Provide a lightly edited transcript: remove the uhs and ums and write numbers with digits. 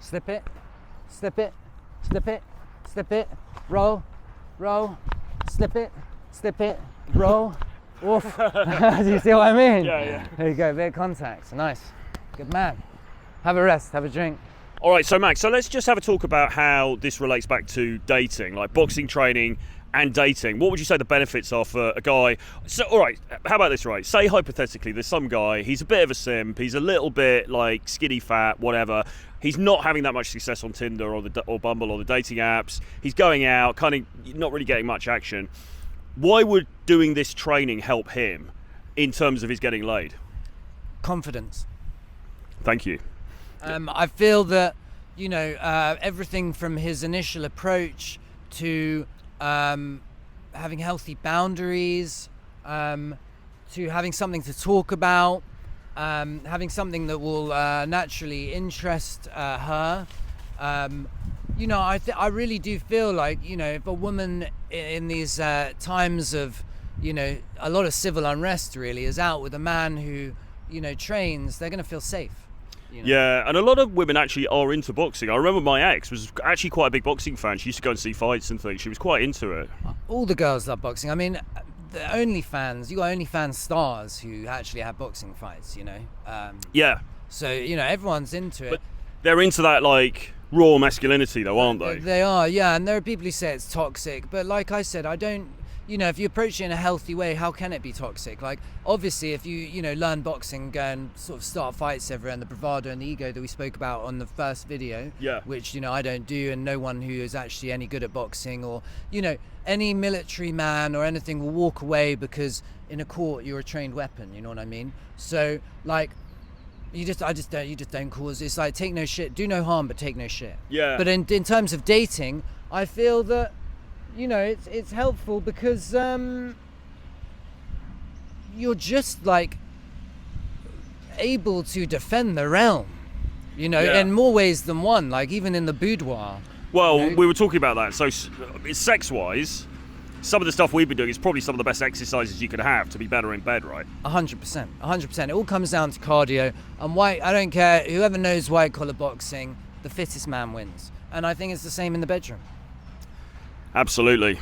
slip it, slip it, slip it, slip it, roll, slip it, roll. Oof. Do you see what I mean? Yeah. There you go, bit of contact. Nice. Good man. Have a rest, have a drink. All right, so Max, so let's just have a talk about how this relates back to dating, like boxing training and dating. What would you say the benefits are for a guy? So, all right, how about this, right? Say hypothetically, there's some guy, he's a bit of a simp, he's a little bit like skinny fat, whatever. He's not having that much success on Tinder or Bumble or the dating apps. He's going out, kind of not really getting much action. Why would doing this training help him in terms of his getting laid? Confidence. Thank you. I feel that, you know, everything from his initial approach to having healthy boundaries, to having something to talk about, having something that will naturally interest her. You know, I really do feel like, you know, if a woman in these times of, you know, a lot of civil unrest really is out with a man who, you know, trains, they're going to feel safe. You know? Yeah, and a lot of women actually are into boxing. I remember my ex was actually quite a big boxing fan. She used to go and see fights and things. She was quite into it. All the girls love boxing. I mean, the OnlyFans, you got OnlyFans stars who actually have boxing fights, you know. Yeah. So, you know, everyone's into it. But they're into that, like, raw masculinity, though, aren't they? They are, yeah. And there are people who say it's toxic. But like I said, I don't, you know, if you approach it in a healthy way, how can it be toxic? Like, obviously, if you know, learn boxing, go and sort of start fights everywhere, and the bravado and the ego that we spoke about on the first video, yeah, which, you know, I don't do, and no one who is actually any good at boxing, or, you know, any military man or anything will walk away because in a court you're a trained weapon, you know what I mean? So, like, you just don't cause, it's like, take no shit, do no harm, but take no shit. Yeah. But in terms of dating, I feel that, you know, it's helpful because you're just like able to defend the realm, you know, in more ways than one, like even in the boudoir. Well, you know? we were talking about that. So sex-wise, some of the stuff we've been doing is probably some of the best exercises you could have to be better in bed, right? 100%. It all comes down to cardio. And I don't care, whoever knows white collar boxing, the fittest man wins. And I think it's the same in the bedroom. Absolutely.